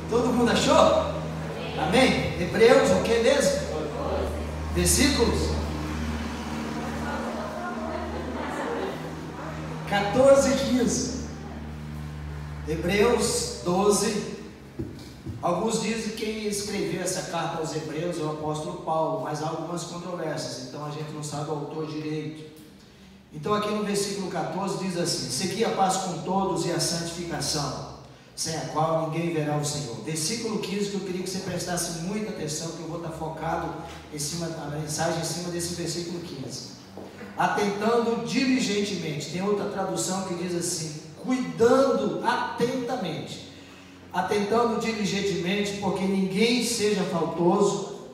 Todo mundo achou? Amém? Hebreus, o que mesmo? Versículos 14 e 15. Hebreus 12. Alguns dizem que quem escreveu essa carta aos Hebreus é o apóstolo Paulo, mas há algumas controvérsias, então a gente não sabe o autor direito. Então aqui no versículo 14 diz assim: segui a paz com todos e a santificação, sem a qual ninguém verá o Senhor. Versículo 15, que eu queria que você prestasse muita atenção, que eu vou estar focado em cima, a mensagem em cima desse versículo 15. Atentando diligentemente. Tem outra tradução que diz assim: cuidando atentamente. Atentando diligentemente, porque ninguém seja faltoso,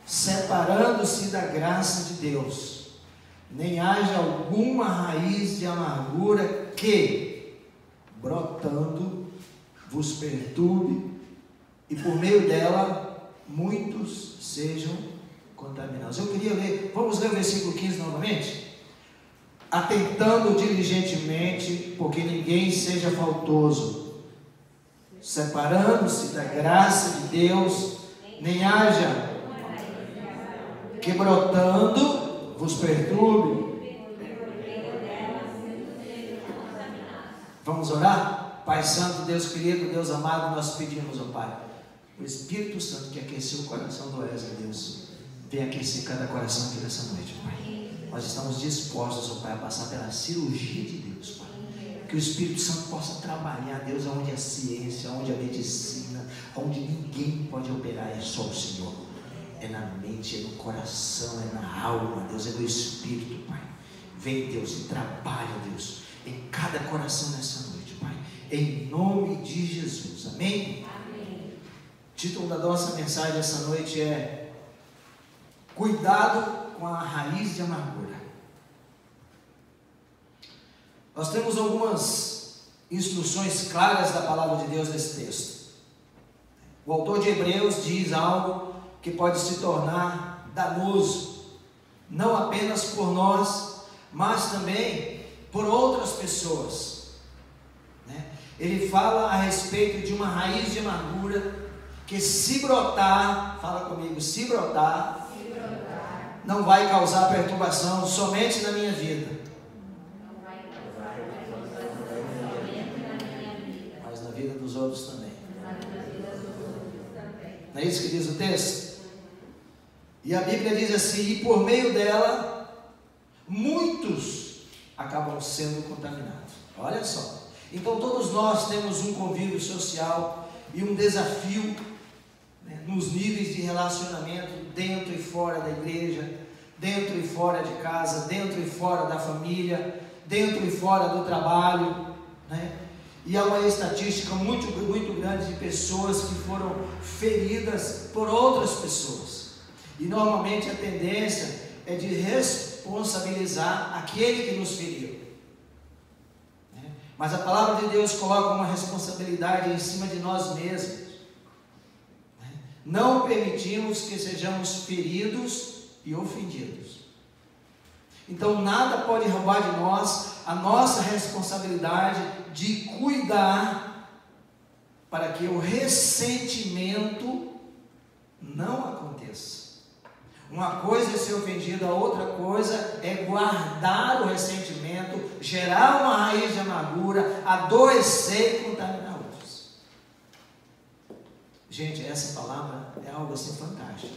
separando-se da graça de Deus, nem haja alguma raiz de amargura que, brotando, vos perturbe, e por meio dela muitos sejam contaminados. Eu queria ler, vamos ler o versículo 15 novamente? Atentando diligentemente, porque ninguém seja faltoso, separando-se da graça de Deus, nem haja que brotando vos perturbe. Vamos orar? Pai Santo, Deus querido, Deus amado, nós pedimos, ó Pai, o Espírito Santo que aqueceu o coração do Wesley, Deus, vem aquecer cada coração aqui nessa noite, Pai. Nós estamos dispostos, ó Pai, a passar pela cirurgia de Deus, Pai. Que o Espírito Santo possa trabalhar, Deus, onde a ciência, onde a medicina, onde ninguém pode operar, é só o Senhor. É na mente, é no coração, é na alma, Deus, é no Espírito, Pai. Vem, Deus, e trabalha, Deus, em cada coração nessa noite, Pai. Em nome de Jesus, amém? Amém. O título da nossa mensagem essa noite é Cuidado com a raiz de amargura. Nós temos algumas instruções claras da palavra de Deus nesse texto. O autor de Hebreus diz algo que pode se tornar danoso, não apenas por nós, mas também por outras pessoas. Ele fala a respeito de uma raiz de amargura que, se brotar, fala comigo, se brotar, não vai causar perturbação somente na minha vida, mas na vida dos outros também. Não é isso que diz o texto? E a Bíblia diz assim: e por meio dela muitos acabam sendo contaminados. Olha só. Então todos nós temos um convívio social e um desafio, nos níveis de relacionamento, dentro e fora da igreja, dentro e fora de casa, dentro e fora da família, dentro e fora do trabalho, E há uma estatística muito grande de pessoas que foram feridas por outras pessoas. E normalmente a tendência é de responsabilizar aquele que nos feriu. Mas a palavra de Deus coloca uma responsabilidade em cima de nós mesmos. Não permitimos que sejamos feridos e ofendidos. Então nada pode roubar de nós a nossa responsabilidade de cuidar para que o ressentimento não aconteça. Uma coisa é ser ofendido, a outra coisa é guardar o ressentimento, gerar uma raiz de amargura, adoecer e contaminar outros. Gente, essa palavra é algo assim fantástico.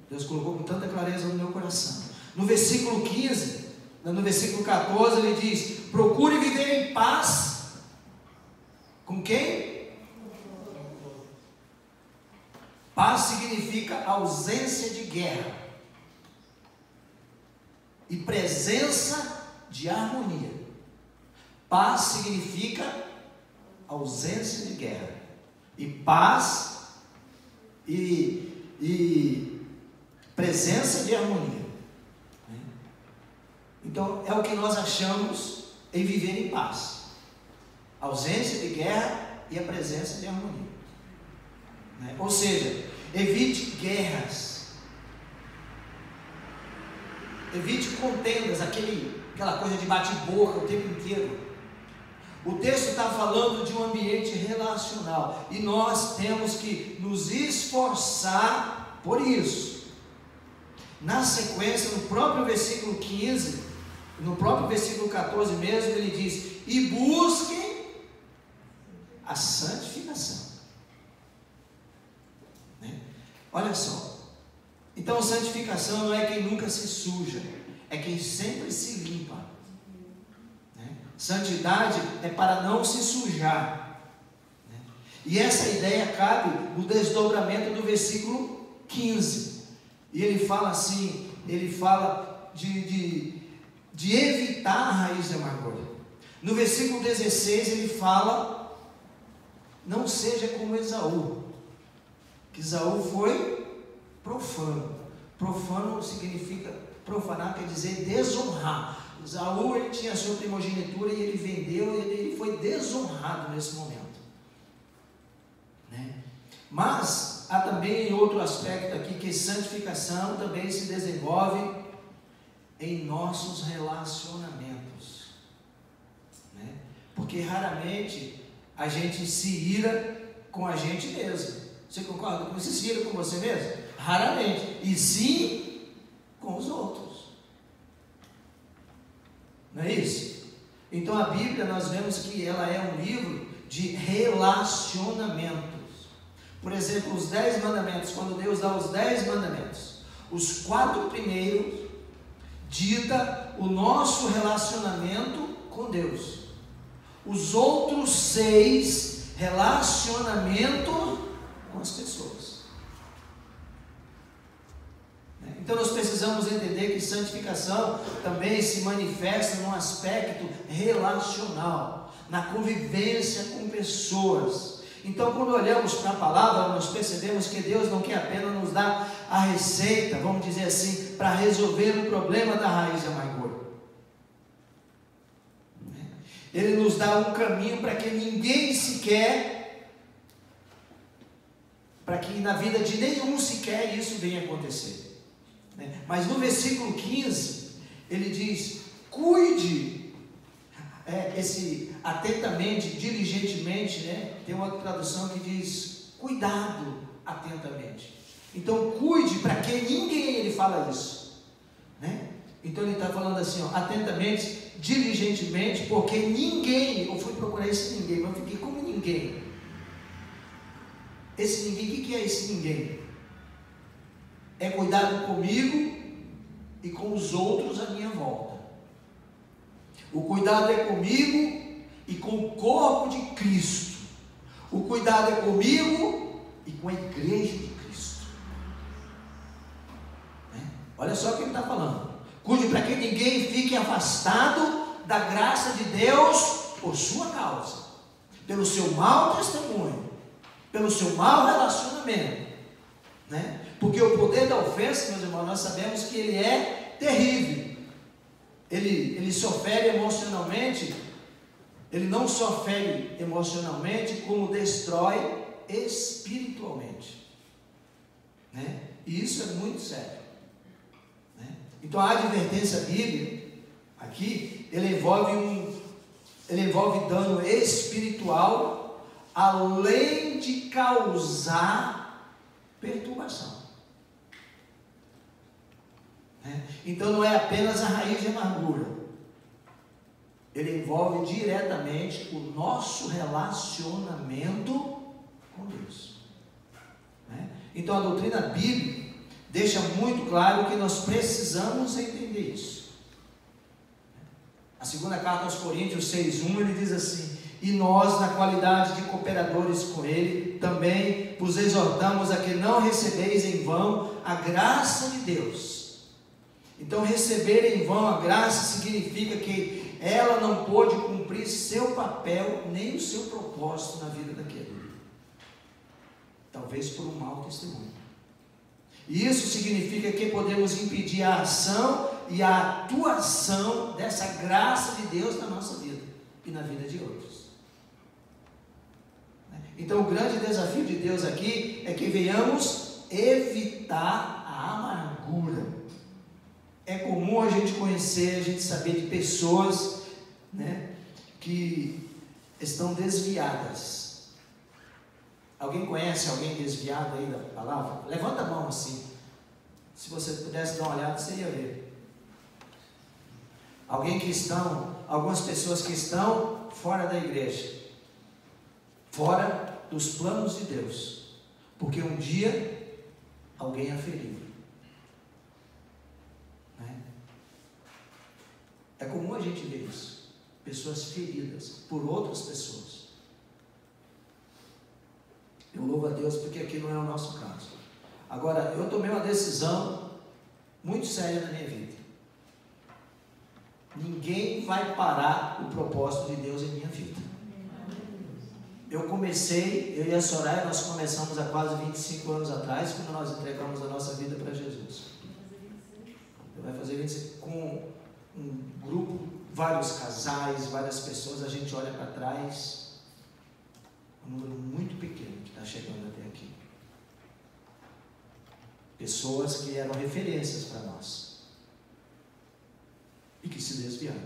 Deus colocou com tanta clareza no meu coração. No versículo 15, no versículo 14, ele diz: procure viver em paz. Com quem? Paz significa ausência de guerra e presença de harmonia. Paz significa ausência de guerra e paz e presença de harmonia. Então é o que nós achamos em viver em paz: ausência de guerra e a presença de harmonia. Ou seja, evite guerras, evite contendas, aquela coisa de bate-boca o tempo inteiro. O texto está falando de um ambiente relacional, e nós temos que nos esforçar por isso. Na sequência, no próprio versículo 15, no próprio versículo 14 mesmo, ele diz: e busquem a santificação. Né? Olha só, então santificação não é quem nunca se suja, é quem sempre se limpa. Né? Santidade é para não se sujar. Né? E essa ideia cabe no desdobramento do versículo 15. E ele fala assim, ele fala de evitar a raiz de amargura. No versículo 16 ele fala: não seja como Esaú, que Esaú foi profano. Profano significa, profanar quer dizer desonrar. Esaú, ele tinha a sua primogenitura e ele vendeu, e ele foi desonrado nesse momento. Né? Mas há também outro aspecto aqui, que santificação também se desenvolve em nossos relacionamentos. Né? Porque raramente a gente se ira com a gente mesmo. Você concorda? Você se ira com você mesmo? Raramente. E sim com os outros. Não é isso? Então a Bíblia, nós vemos que ela é um livro de relacionamentos. Por exemplo, os 10 mandamentos, quando Deus dá os 10 mandamentos, os 4 primeiros dita o nosso relacionamento com Deus. Os outros 6, relacionamento com as pessoas. Então nós precisamos entender que santificação também se manifesta num aspecto relacional, na convivência com pessoas. Então, quando olhamos para a palavra, nós percebemos que Deus não quer apenas nos dar a receita, vamos dizer assim, para resolver o problema da raiz de amargura. Ele nos dá um caminho para que ninguém sequer, para que na vida de nenhum sequer isso venha acontecer. Mas no versículo 15, ele diz: cuide, atentamente, diligentemente, né? Tem uma tradução que diz cuidado atentamente. Então cuide para que ninguém, ele fala isso, né? Então ele está falando assim, ó, atentamente, diligentemente, porque ninguém, eu fui procurar esse ninguém, mas eu fiquei como ninguém. Esse ninguém, o que é esse ninguém? É cuidado comigo e com os outros à minha volta. O cuidado é comigo e com o corpo de Cristo. O cuidado é comigo e com a igreja de Cristo. Olha só o que ele está falando. Cuide para que ninguém fique afastado da graça de Deus por sua causa, pelo seu mau testemunho, pelo seu mau relacionamento, né? Porque o poder da ofensa, meus irmãos, nós sabemos que ele é terrível. Ele só fere emocionalmente. Ele não só fere emocionalmente, como destrói espiritualmente, né? E isso é muito sério, né? Então a advertência bíblica aqui, ele envolve dano espiritual, além de causar perturbação. Então não é apenas a raiz de amargura, ele envolve diretamente o nosso relacionamento com Deus. Então a doutrina bíblica deixa muito claro que nós precisamos entender isso. A segunda carta aos Coríntios 6:1, ele diz assim: e nós, na qualidade de cooperadores com ele, também vos exortamos a que não recebeis em vão a graça de Deus. Então receber em vão a graça significa que ela não pôde cumprir seu papel, nem o seu propósito na vida daquele, talvez por um mau testemunho. E isso significa que podemos impedir a ação e a atuação dessa graça de Deus na nossa vida e na vida de outros. Então o grande desafio de Deus aqui é que venhamos evitar a amargura. É comum a gente conhecer, a gente saber de pessoas, né, que estão desviadas. Alguém conhece alguém desviado aí da palavra? Levanta a mão assim. Se você pudesse dar uma olhada, você ia ver. Algumas pessoas que estão fora da igreja, fora dos planos de Deus, porque um dia alguém a feriu. É comum a gente ver isso, pessoas feridas por outras pessoas. Eu louvo a Deus porque aqui não é o nosso caso. Agora, eu tomei uma decisão muito séria na minha vida. Ninguém vai parar o propósito de Deus em minha vida. Eu e a Soraya, nós começamos há quase 25 anos atrás, quando nós entregamos a nossa vida para Jesus. Vai fazer 25 com um grupo, vários casais, várias pessoas. A gente olha para trás, um número muito pequeno que está chegando até aqui. Pessoas que eram referências para nós e que se desviaram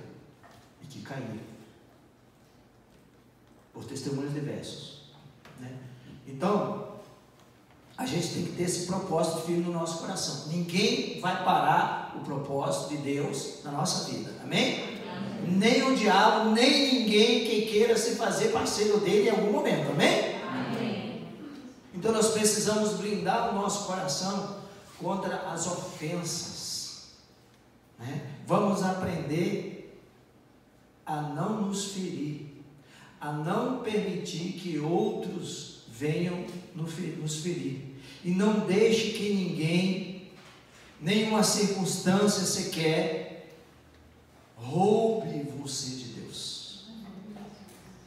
e que caíram por testemunhos diversos, né? Então a gente tem que ter esse propósito firme no nosso coração. Ninguém vai parar o propósito de Deus na nossa vida, amém? Amém. Nem o diabo, nem ninguém que queira se fazer parceiro dele em algum momento, amém? Amém. Então nós precisamos blindar o nosso coração contra as ofensas, né? Vamos aprender a não nos ferir, a não permitir que outros venham nos ferir, e não deixe que ninguém, nenhuma circunstância sequer roube você de Deus,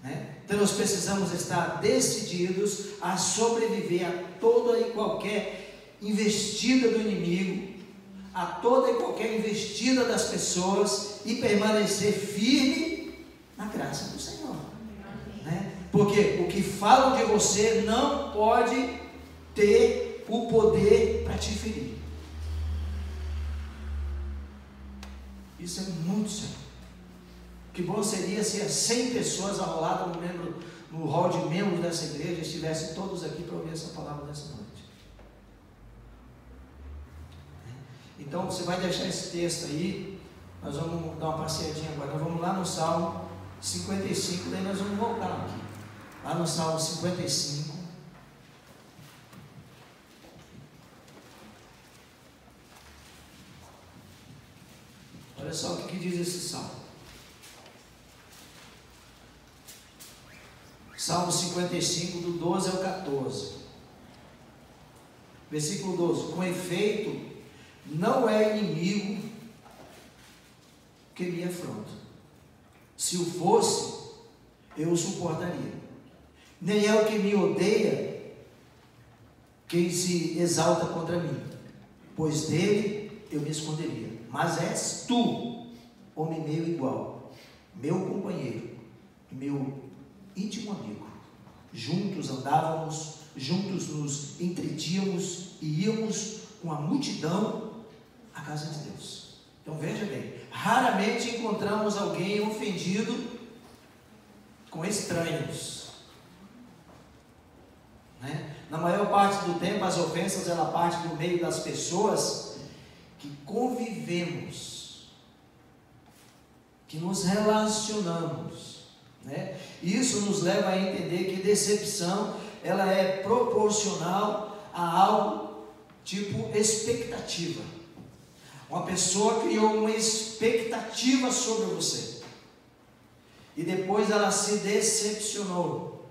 né? Então nós precisamos estar decididos a sobreviver a toda e qualquer investida do inimigo, a toda e qualquer investida das pessoas, e permanecer firme na graça do Senhor, né? Porque o que falam de você não pode ter o poder para te ferir. Isso é muito sério. Que bom seria se as 100 pessoas arroladas no hall de membros dessa igreja estivessem todos aqui para ouvir essa palavra dessa noite. Então você vai deixar esse texto aí. Nós vamos dar uma passeadinha agora. Nós vamos lá no Salmo 55, daí nós vamos voltar aqui. Lá no Salmo 55. Olha só o que diz esse salmo. Salmo 55, do 12 ao 14. Versículo 12. Com efeito, não é inimigo que me afronta. Se o fosse, eu o suportaria. Nem é o que me odeia quem se exalta contra mim, pois dele eu me esconderia. Mas és tu, homem meu igual, meu companheiro, meu íntimo amigo. Juntos andávamos, juntos nos entretínhamos e íamos com a multidão à casa de Deus. Então veja bem, raramente encontramos alguém ofendido com estranhos, né? Na maior parte do tempo as ofensas ela parte do meio das pessoas que convivemos, que nos relacionamos, né? Isso nos leva a entender que decepção ela é proporcional a algo tipo expectativa. Uma pessoa criou uma expectativa sobre você e depois ela se decepcionou,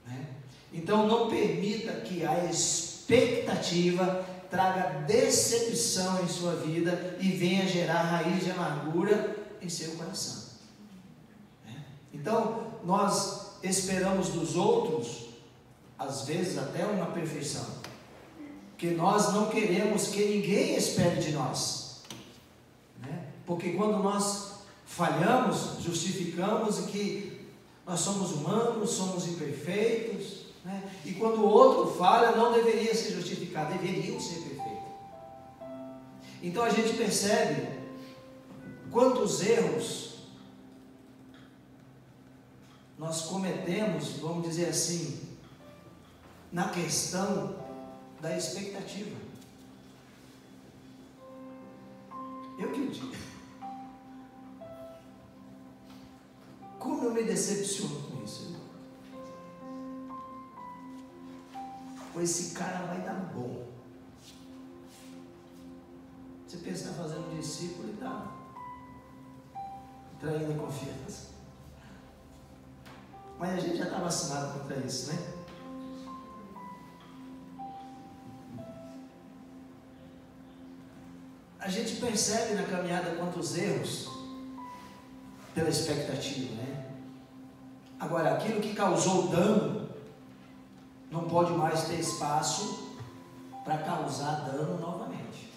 né? Então não permita que a expectativa traga decepção em sua vida e venha gerar raiz de amargura em seu coração, né? Então nós esperamos dos outros às vezes até uma perfeição, que nós não queremos que ninguém espere de nós, né? Porque quando nós falhamos, justificamos que nós somos humanos, somos imperfeitos, né? E quando o outro falha, não deveria ser justificado, deveriam ser perfeitos. Então a gente percebe quantos erros nós cometemos, vamos dizer assim, na questão da expectativa. Eu que o digo. Como eu me decepciono com isso, irmão? Ou esse cara vai dar bom. Você pensa que está fazendo um discípulo e está traindo a confiança. Mas a gente já está vacinado contra isso, né? A gente percebe na caminhada quantos erros pela expectativa, né? Agora, aquilo que causou dano não pode mais ter espaço para causar dano novamente,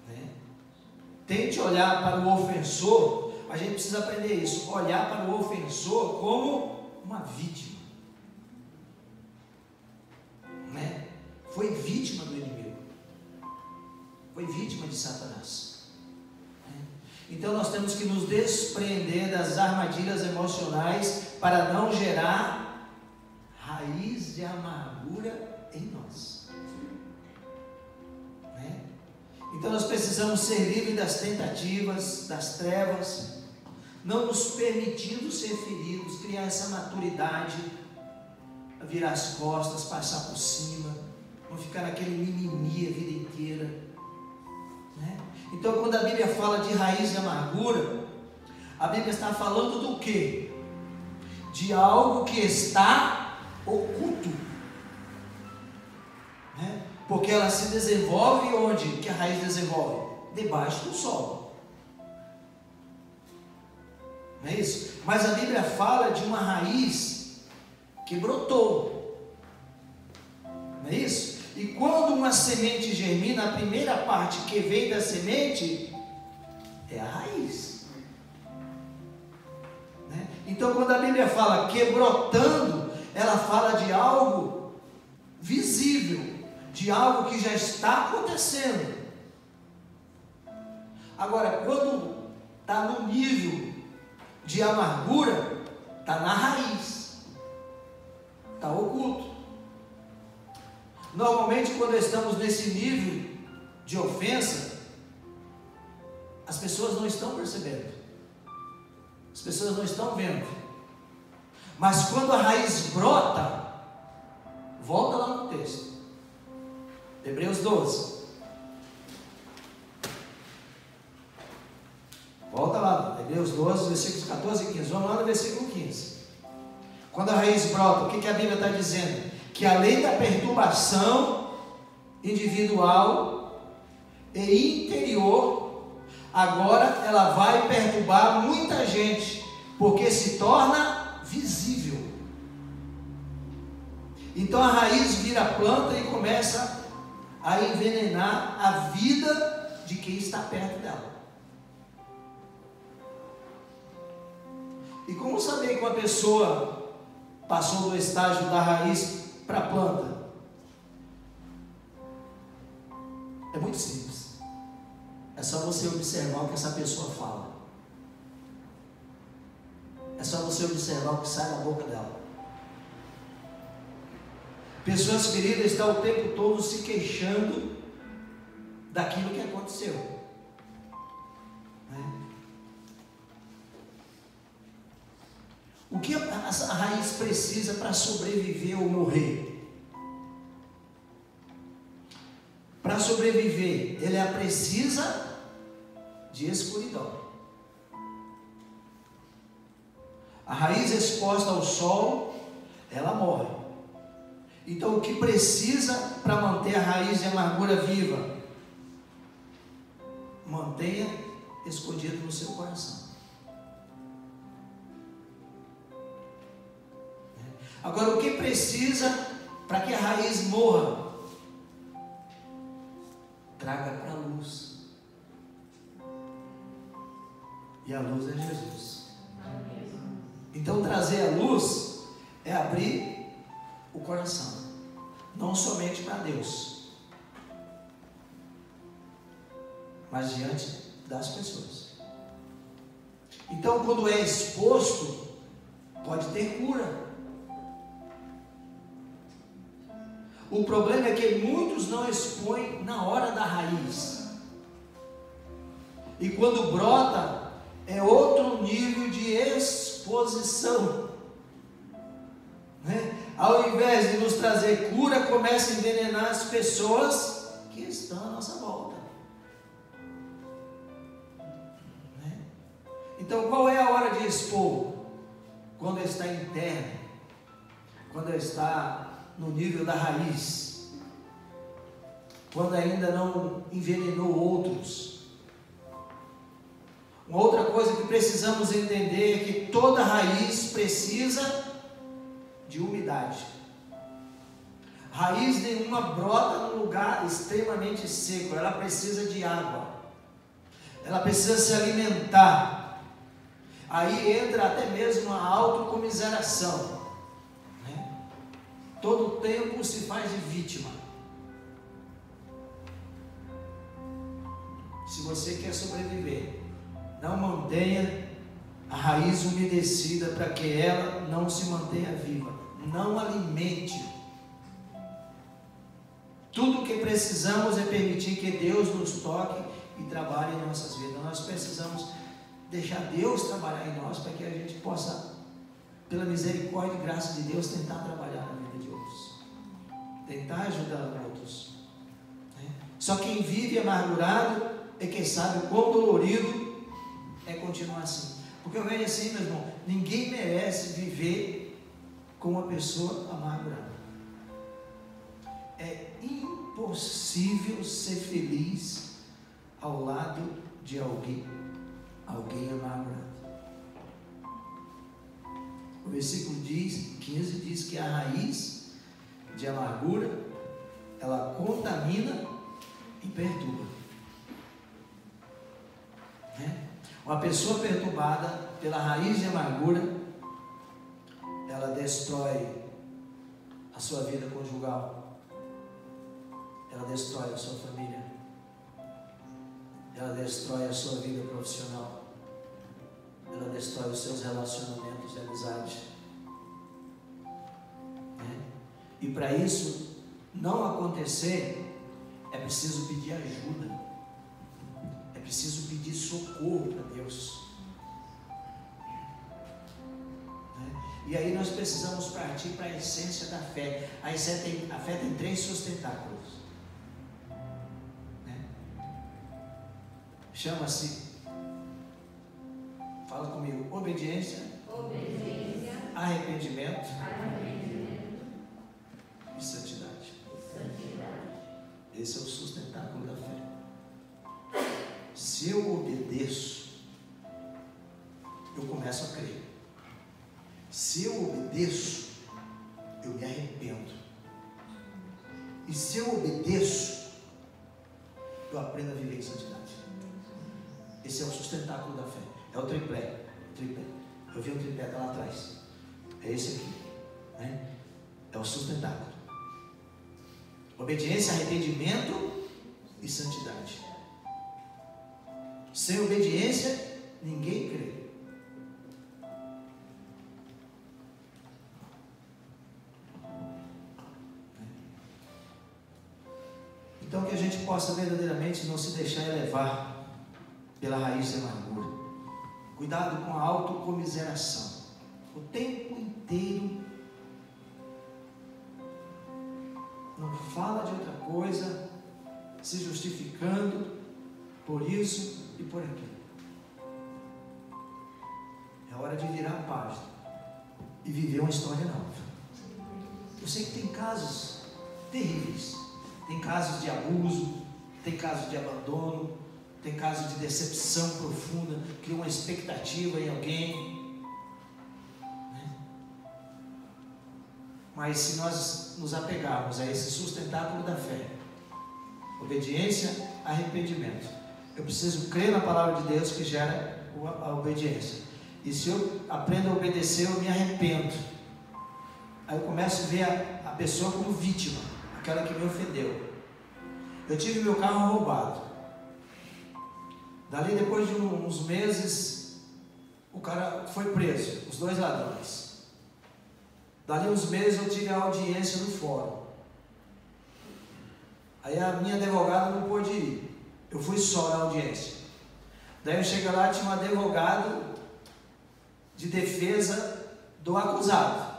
né? Tente olhar para o ofensor. A gente precisa aprender isso, olhar para o ofensor como uma vítima, né? Foi vítima do inimigo, foi vítima de Satanás, né? Então nós temos que nos desprender das armadilhas emocionais para não gerar raiz de amargura em nós, né? Então nós precisamos ser livres das tentativas, das trevas, não nos permitindo ser feridos, criar essa maturidade, virar as costas, passar por cima, não ficar naquele mimimi a vida inteira, né? Então quando a Bíblia fala de raiz de amargura, a Bíblia está falando do quê? De algo que está oculto, né? Porque ela se desenvolve onde que a raiz desenvolve? Debaixo do solo. Não é isso? Mas a Bíblia fala de uma raiz que brotou. Não é isso? E quando uma semente germina, a primeira parte que vem da semente é a raiz, né? Então quando a Bíblia fala que brotando, ela fala de algo visível, de algo que já está acontecendo. Agora, quando está no nível de amargura, está na raiz, está oculto. Normalmente quando estamos nesse nível de ofensa, as pessoas não estão percebendo, as pessoas não estão vendo, mas quando a raiz brota, volta lá no texto, Hebreus 12, volta lá, Hebreus 12, versículos 14 e 15, vamos lá no versículo 15. Quando a raiz brota, o que a Bíblia está dizendo? Que além da perturbação individual e interior, agora ela vai perturbar muita gente, porque se torna visível. Então a raiz vira planta e começa a envenenar a vida de quem está perto dela. E como saber que uma pessoa passou do estágio da raiz para a planta? É muito simples. É só você observar o que essa pessoa fala. É só você observar o que sai da boca dela. Pessoas feridas estão o tempo todo se queixando daquilo que aconteceu, né? O que a raiz precisa para sobreviver ou morrer? Para sobreviver, ela precisa de escuridão. A raiz exposta ao sol, ela morre. Então o que precisa para manter a raiz de amargura viva? Mantenha escondido no seu coração. Agora, o que precisa para que a raiz morra? Traga para a luz. E a luz é Jesus. Então, trazer a luz é abrir o coração, não somente para Deus, mas diante das pessoas. Então, quando é exposto, pode ter cura. O problema é que muitos não expõem na hora da raiz. E quando brota, é outro nível de exposição. Né? Ao invés de nos trazer cura, começa a envenenar as pessoas que estão à nossa volta. Né? Então, qual é a hora de expor? Quando está interno, quando está no nível da raiz, quando ainda não envenenou outros. Uma outra coisa que precisamos entender é que toda raiz precisa de umidade. Raiz nenhuma brota num lugar extremamente seco, ela precisa de água, ela precisa se alimentar. Aí entra até mesmo a autocomiseração. Todo tempo se faz de vítima. Se você quer sobreviver, não mantenha a raiz umedecida para que ela não se mantenha viva. Não alimente. Tudo o que precisamos é permitir que Deus nos toque e trabalhe em nossas vidas. Nós precisamos deixar Deus trabalhar em nós para que a gente possa, pela misericórdia e graça de Deus, tentar trabalhar na vida de outros, tentar ajudar outros. Só quem vive amargurado é quem sabe o quão dolorido é continuar assim. Porque eu vejo assim, meu irmão, ninguém merece viver com uma pessoa amargurada. É impossível ser feliz ao lado de alguém amargurado. O versículo 15 diz que a raiz de amargura, ela contamina e perturba. Uma pessoa perturbada pela raiz de amargura, ela destrói a sua vida conjugal, ela destrói a sua família, ela destrói a sua vida profissional, ela destrói os seus relacionamentos de amizade. E para isso não acontecer, é preciso pedir ajuda, é preciso pedir socorro para Deus. E aí nós precisamos partir para a essência da fé. A fé tem 3 sustentáculos. Chama-se, fala comigo, obediência, arrependimento e santidade. Esse é o sustentáculo da fé. Se eu obedeço, eu começo a crer. Se eu obedeço, eu me arrependo. E se eu obedeço, eu aprendo a viver em santidade. Esse é o sustentáculo da fé. É o tripé. Eu vi um tripé lá atrás. É esse aqui. É o sustentáculo. Obediência, arrependimento e santidade. Sem obediência, ninguém crê. Então que a gente possa verdadeiramente não se deixar elevar pela raiz da amargura. Cuidado com a autocomiseração. O tempo inteiro não fala de outra coisa, se justificando por isso e por aquilo. É hora de virar a página e viver uma história nova. Eu sei que tem casos terríveis, tem casos de abuso, tem casos de abandono, tem casos de decepção profunda, cria uma expectativa em alguém. Mas se nós nos apegarmos a esse sustentáculo da fé, obediência, arrependimento, eu preciso crer na palavra de Deus que gera a obediência. E se eu aprendo a obedecer, eu me arrependo. Aí eu começo a ver a pessoa como vítima, aquela que me ofendeu. Eu tive meu carro roubado. Dali, depois de uns meses, o cara foi preso, os 2 ladrões. Dali uns meses eu tive a audiência no fórum. Aí a minha advogada não pôde ir. Eu fui só na audiência. Daí eu cheguei lá, tinha um advogado de defesa do acusado.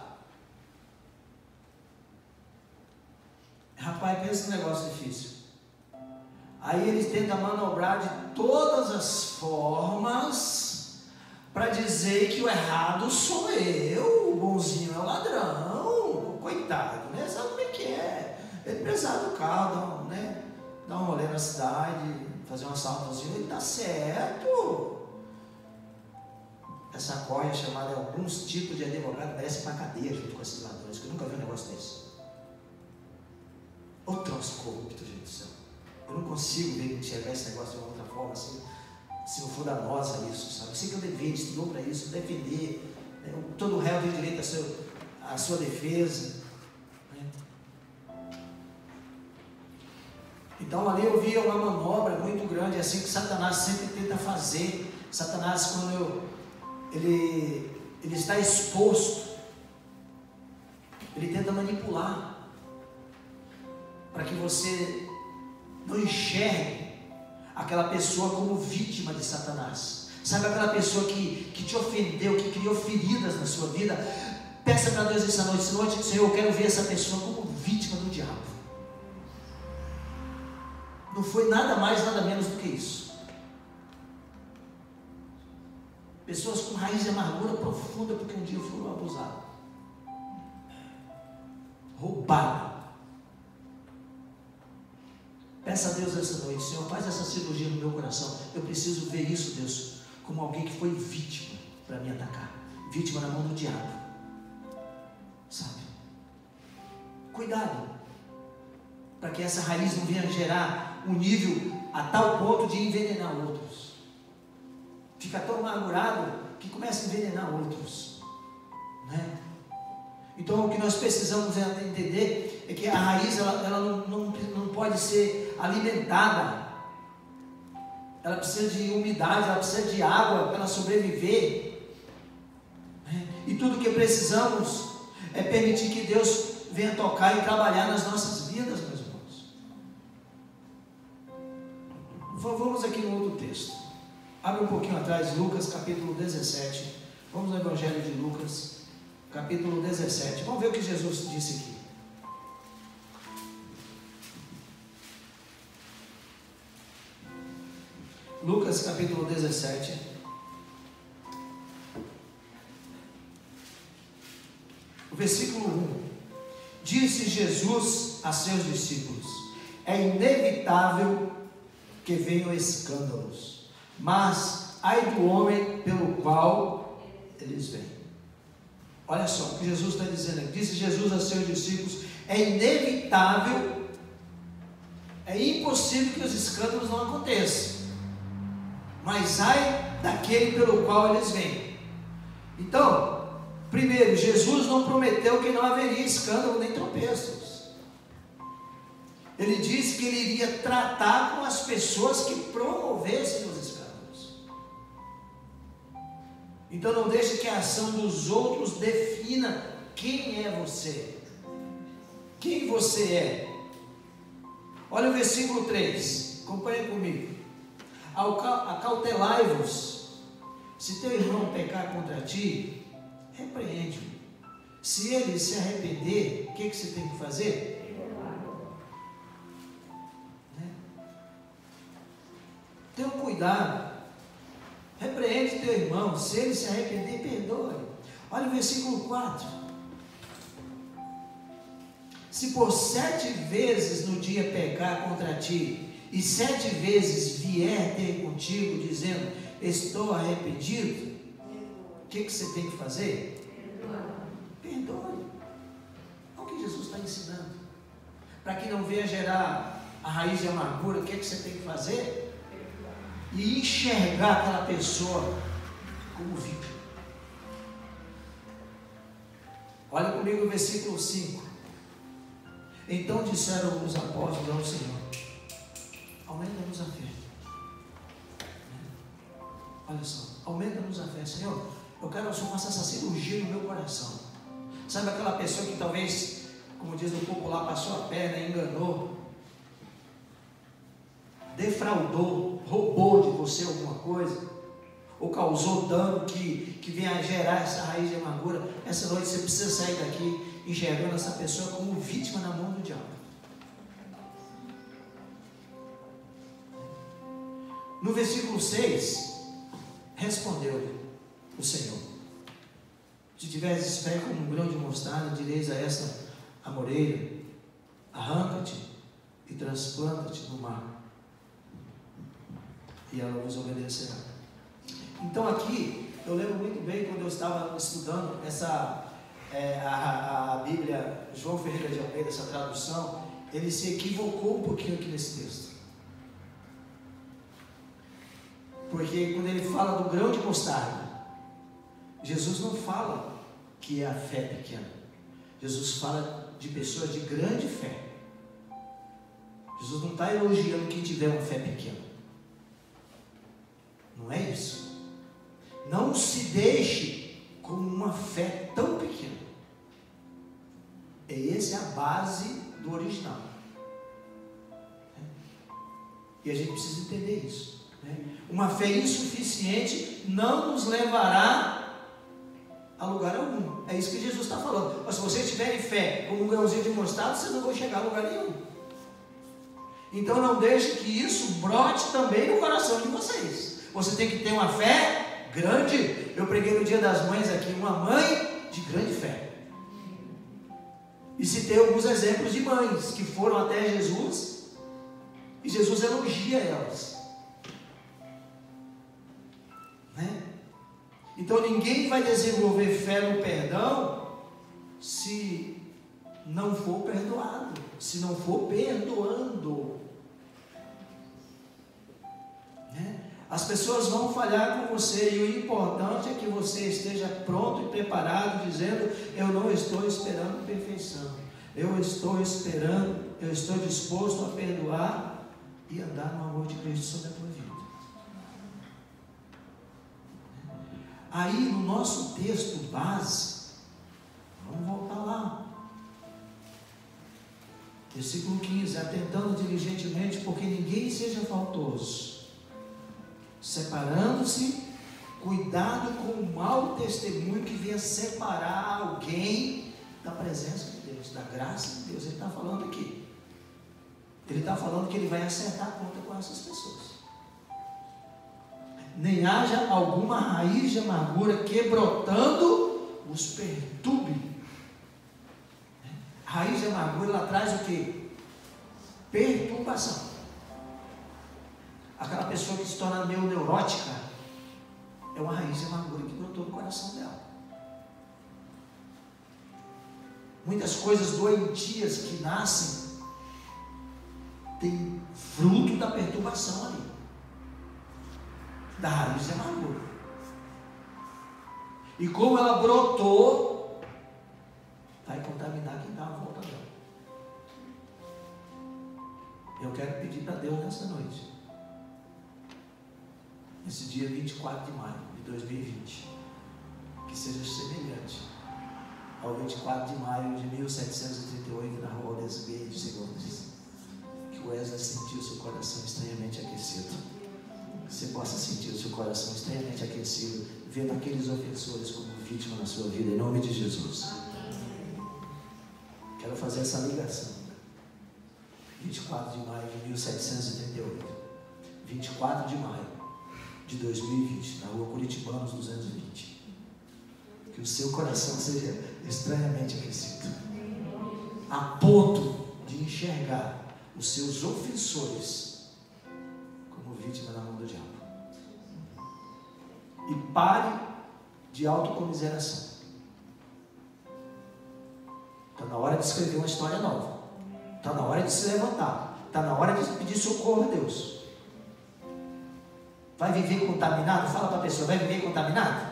Rapaz, pensa num negócio difícil. Aí eles tentam manobrar de todas as formas para dizer que o errado sou eu, o bonzinho é o ladrão, coitado, né? Sabe como é que é? Ele precisar do carro, dar um rolê na cidade, fazer um assaltozinho, ele tá certo. Essa corja chamada alguns tipos de advogado merece para cadeia junto com esses ladrões, que eu nunca vi um negócio desse. Ô troço corrupto, gente do céu. Eu não consigo enxergar esse negócio de uma outra forma, assim, se não for danosa isso, sabe? Eu sei que eu devia, estudou para isso, defender, né? Todo réu tem direito à sua defesa, né? Então ali eu via uma manobra muito grande, assim, que Satanás sempre tenta fazer. Satanás, quando ele está exposto, ele tenta manipular, para que você não enxergue aquela pessoa como vítima de Satanás. Sabe aquela pessoa que te ofendeu, que criou feridas na sua vida? Peça para Deus essa noite: Senhor, eu quero ver essa pessoa como vítima do diabo. Não foi nada mais, nada menos do que isso. Pessoas com raiz de amargura profunda, porque um dia foram abusados, roubados. Peça a Deus essa noite: Senhor, faz essa cirurgia no meu coração. Eu preciso ver isso, Deus, como alguém que foi vítima para me atacar, vítima na mão do diabo, sabe? Cuidado, para que essa raiz não venha gerar um nível a tal ponto de envenenar outros. Fica tão amargurado que começa a envenenar outros, né? Então o que nós precisamos entender é que a raiz ela não pode ser alimentada. Ela precisa de umidade, ela precisa de água para ela sobreviver, né? E tudo que precisamos é permitir que Deus venha tocar e trabalhar nas nossas vidas, meus irmãos. Vamos aqui no outro texto. Abre um pouquinho atrás, Lucas capítulo 17. Vamos no Evangelho de Lucas, capítulo 17. Vamos ver o que Jesus disse aqui. Lucas capítulo 17. O versículo 1. Disse Jesus a seus discípulos: é inevitável que venham escândalos, mas ai do homem pelo qual eles vêm. Olha só o que Jesus está dizendo aqui. Disse Jesus a seus discípulos: é inevitável, é impossível que os escândalos não aconteçam, mas ai daquele pelo qual eles vêm. Então, primeiro, Jesus não prometeu que não haveria escândalo nem tropeços. Ele disse que ele iria tratar com as pessoas que promovessem os escândalos. Então não deixe que a ação dos outros defina quem é você, quem você é. Olha o versículo 3, acompanhe comigo. Acautelai-vos, se teu irmão pecar contra ti, repreende-o. Se ele se arrepender, o que você tem que fazer? Tenha cuidado, repreende teu irmão, se ele se arrepender, perdoe. Olha o versículo 4. Se por 7 vezes no dia pecar contra ti, e 7 vezes vier ter contigo, dizendo, estou arrependido, o que você tem que fazer? Perdoe. É o que Jesus está ensinando. Para que não venha gerar a raiz de amargura, o que você tem que fazer? E enxergar aquela pessoa como vítima. Olha comigo o versículo 5. Então disseram os apóstolos ao Senhor: aumenta-nos a fé. Olha só, aumenta-nos a fé. Senhor, eu quero que o Senhor faça essa cirurgia no meu coração. Sabe aquela pessoa que talvez, como diz no popular, passou a perna, enganou, defraudou, roubou de você alguma coisa, ou causou dano que venha a gerar essa raiz de amargura? Essa noite você precisa sair daqui enxergando essa pessoa como vítima na mão do diabo. No versículo 6, respondeu o Senhor: se tiveres fé como um grão de mostarda, direis a esta amoreira: arranca-te e transplanta-te no mar, e ela vos obedecerá. Então aqui, eu lembro muito bem quando eu estava estudando a Bíblia, João Ferreira de Almeida, essa tradução, ele se equivocou um pouquinho aqui nesse texto. Porque quando ele fala do grão de mostarda, Jesus não fala que é a fé pequena. Jesus fala de pessoas de grande fé. Jesus não está elogiando quem tiver uma fé pequena. Não é isso. Não se deixe com uma fé tão pequena. Essa é a base do original. E a gente precisa entender isso. Uma fé insuficiente não nos levará a lugar algum. É isso que Jesus está falando. Mas se vocês tiverem fé como um grãozinho de mostarda, vocês não vão chegar a lugar nenhum. Então não deixe que isso brote também no coração de vocês. Você tem que ter uma fé grande. Eu preguei no Dia das Mães aqui, uma mãe de grande fé. E citei alguns exemplos de mães que foram até Jesus e Jesus elogia elas. Então ninguém vai desenvolver fé no perdão se não for perdoado, se não for perdoando. As pessoas vão falhar com você, e o importante é que você esteja pronto e preparado, dizendo: eu não estou esperando perfeição, eu estou esperando, eu estou disposto a perdoar e andar no amor de Cristo sobre a tua vida. Aí no nosso texto base, vamos voltar lá, versículo 15: atentando diligentemente, porque ninguém seja faltoso, separando-se, cuidado com o mau testemunho que venha separar alguém da presença de Deus, da graça de Deus. Ele está falando aqui, ele está falando que ele vai acertar a conta com essas pessoas. Nem haja alguma raiz de amargura que brotando os perturbe. Raiz de amargura, ela traz o que? Perturbação. Aquela pessoa que se torna meio neurótica, é uma raiz de amargura que brotou no coração dela. Muitas coisas doentias que nascem tem fruto da perturbação ali, da raiz de amargura. E como ela brotou, vai contaminar quem está à volta dela. Eu quero pedir para Deus nessa noite, nesse dia 24 de maio de 2020, que seja semelhante ao 24 de maio de 1738 na rua Lesbia de Segundas, que o Wesley sentiu seu coração estranhamente aquecido. Que você possa sentir o seu coração estranhamente aquecido, vendo aqueles ofensores como vítima na sua vida, em nome de Jesus. Quero fazer essa ligação. 24 de maio de 1738, 24 de maio de 2020, na rua Curitibanos 220. Que o seu coração seja estranhamente aquecido, a ponto de enxergar os seus ofensores como vítima na mão do diabo. E pare de autocomiseração. Está na hora de escrever uma história nova. Está na hora de se levantar. Está na hora de pedir socorro a Deus. Vai viver contaminado? Fala para a pessoa: vai viver contaminado?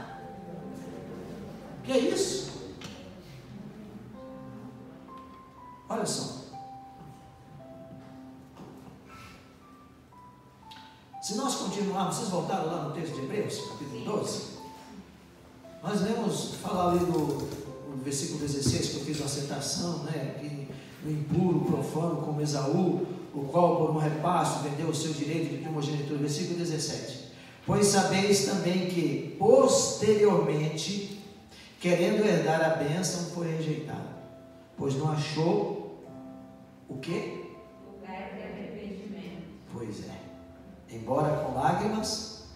Que é isso? Olha só. Se nós continuarmos, vocês voltaram lá no texto de Hebreus, capítulo 12? Nós vamos falar ali do versículo 16, que eu fiz uma citação, né? Que o impuro, o profano, como Esaú, o qual por um repasso vendeu o seu direito de primogenitura. Versículo 17. Pois sabeis também que posteriormente, querendo herdar a bênção, foi rejeitado, pois não achou o quê? Lugar de arrependimento. Pois é, embora com lágrimas,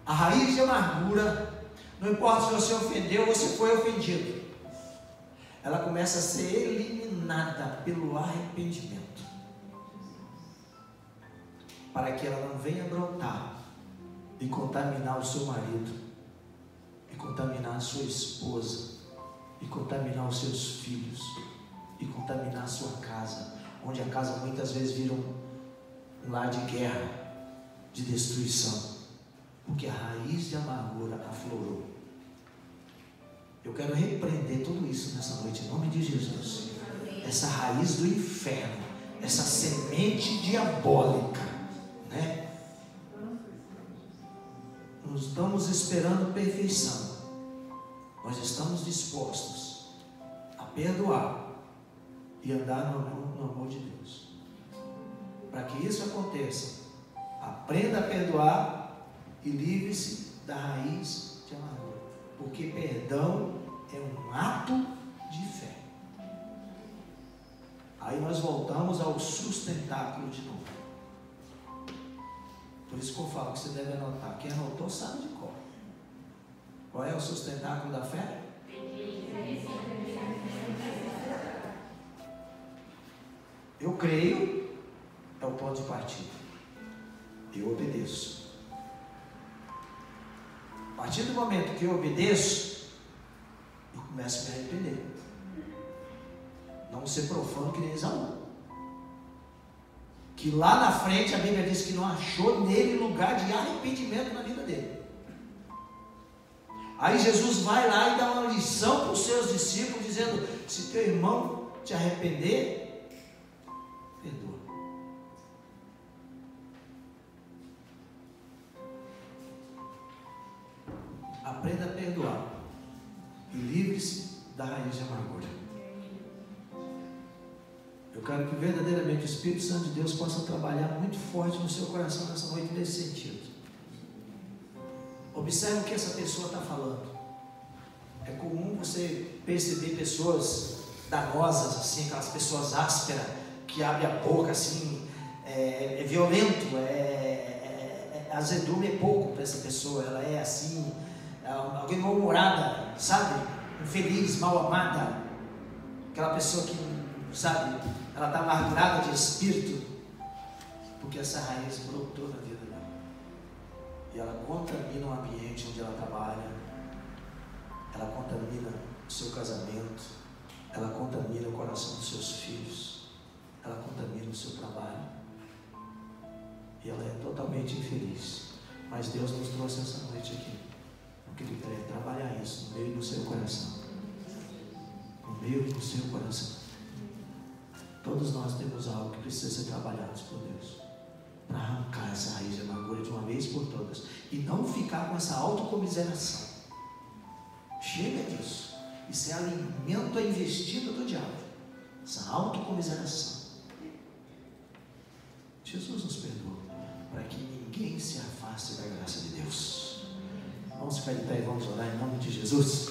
a raiz de amargura, não importa se você ofendeu ou se foi ofendido, ela começa a ser eliminada pelo arrependimento, para que ela não venha brotar e contaminar o seu marido, e contaminar a sua esposa, e contaminar os seus filhos, e contaminar a sua casa, onde a casa muitas vezes vira um lar de guerra, de destruição, porque a raiz de amargura aflorou. Eu quero repreender tudo isso nessa noite, em nome de Jesus. Essa raiz do inferno, essa semente diabólica, né? Não estamos esperando perfeição, nós estamos dispostos a perdoar e andar no amor de Deus. Para que isso aconteça, aprenda a perdoar e livre-se da raiz de amargura, porque perdão é um ato de fé. Aí nós voltamos ao sustentáculo de novo. Por isso que eu falo que você deve anotar. Quem anotou sabe de cor. Qual é o sustentáculo da fé? Eu creio, é o ponto de partida. Eu obedeço. A partir do momento que eu obedeço, eu começo a me arrepender. Não ser profano que nem Esaú, que lá na frente a Bíblia diz que não achou nele lugar de arrependimento na vida dele. Aí Jesus vai lá e dá uma lição para os seus discípulos, dizendo: se teu irmão te arrepender, perdoa. Aprenda a perdoar e livre-se da raiz de amargura. Eu quero que verdadeiramente o Espírito Santo de Deus possa trabalhar muito forte no seu coração nessa noite nesse sentido. Observe o que essa pessoa está falando. É comum você perceber pessoas danosas, assim, aquelas pessoas ásperas, que abrem a boca assim, é violento, azedume é pouco para essa pessoa, ela é assim, alguém mal-humorada, sabe? Infeliz, mal-amada, aquela pessoa que, sabe, ela está amargurada de espírito, porque essa raiz brotou na vida dela, e ela contamina o ambiente onde ela trabalha, ela contamina o seu casamento, ela contamina o coração dos seus filhos, ela contamina o seu trabalho, e ela é totalmente infeliz. Mas Deus nos trouxe essa noite aqui, porque Ele quer trabalhar isso no meio do seu coração, no meio do seu coração. Todos nós temos algo que precisa ser trabalhado por Deus, para arrancar essa raiz de amargura de uma vez por todas, e não ficar com essa autocomiseração. Chega disso. Isso é alimento à investida do diabo, essa autocomiseração. Jesus nos perdoa, para que ninguém se afaste da graça de Deus. Vamos ficar de pé e vamos orar em nome de Jesus.